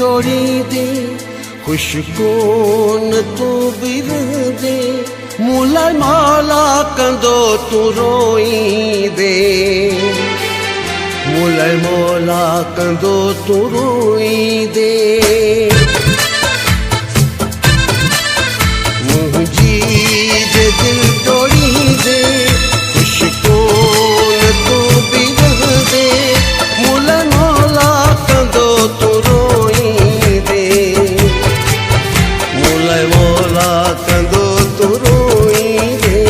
तोड़ी दे खुश कोन तू भी दे मुलाय माला कंदो तू रोई दे मुलाय मौला कंदो तू रोई दे मुझी जे दिल तोड़ी दे खुश कोन तू भी दे मुलाय मौला कंदो तू रोई दे मुलाय मौला कंदो तू रोई दे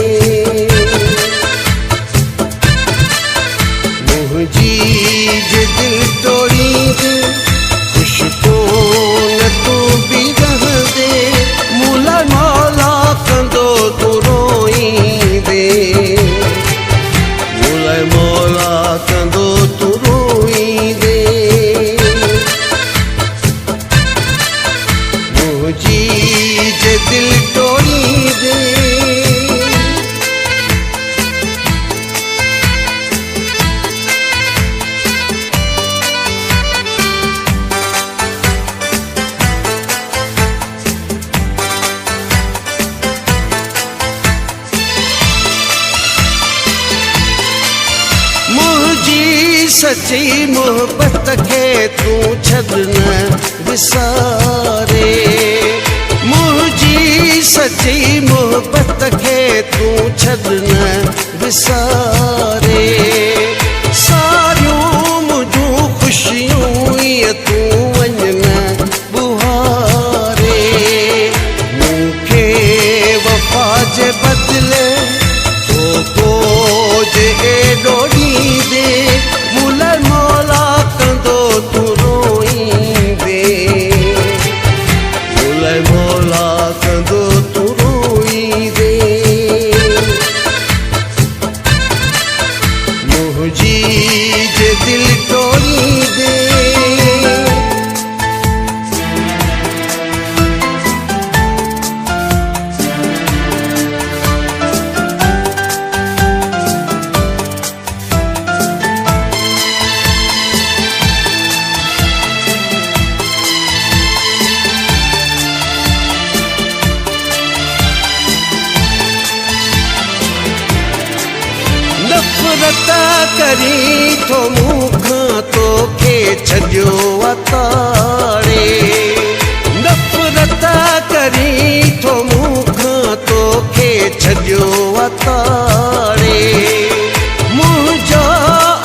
मुझी जे दिल तोड़ी दे खुश कोन तू भी दे मुलाय मौला कंदो तू रोई दे मुलाय मौला कंदो तू रोई दे मुझी जे दिल तोड़ी दे सच्ची मोहब्बत के तू छड़न विसारे मुझी सच्ची मोहब्बत के तू छड़न विसारे सारियों मुझू खुशियों ये तू वंजन बुहारे मुखे वफा जे बदले तो को जे डोड़ी दे मुलाय मौला कंदो तू रोई दे मुलाय मौला कंदो तू रोई दे मुझी जे दिल तोड़ी दे नफ़रत करी तो मुखां तोखे छॾियो अतारे नफ़रत करी तो मुखां तोखे छॾियो अतारे मुंहिंजा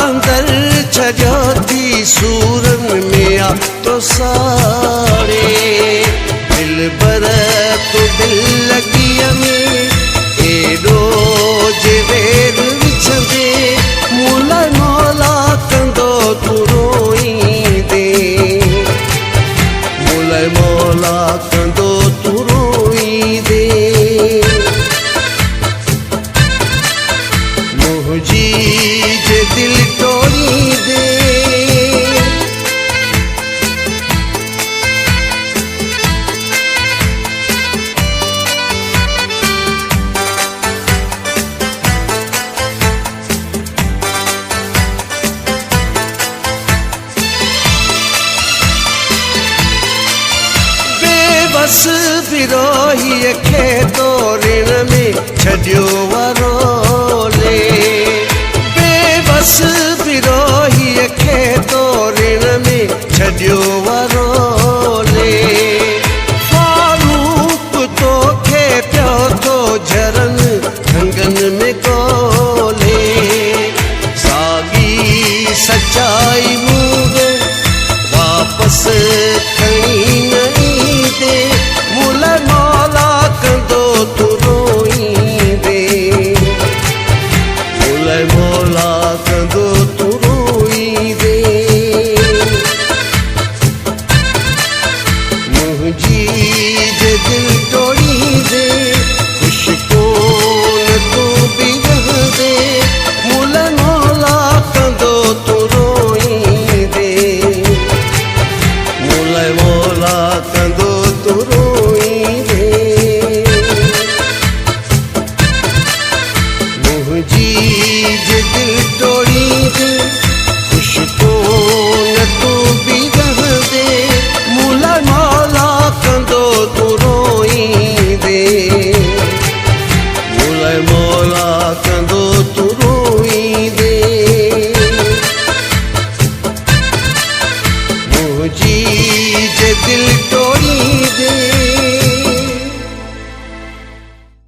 अंदर छॾियो थी सूरन में आ तो सारे दिल बर तो दिल लॻीअ में एॾो जे वेर विछंदे मुलाय मौला कंदो तू रोई दे मुलाय मौला कंदो तू रोई दे मुझी जे दिल तोड़ी दे बस विरोही खे तो ऋण में छॾियो वरोले बेबस विरोही खे तो ऋण में छॾियो वरोले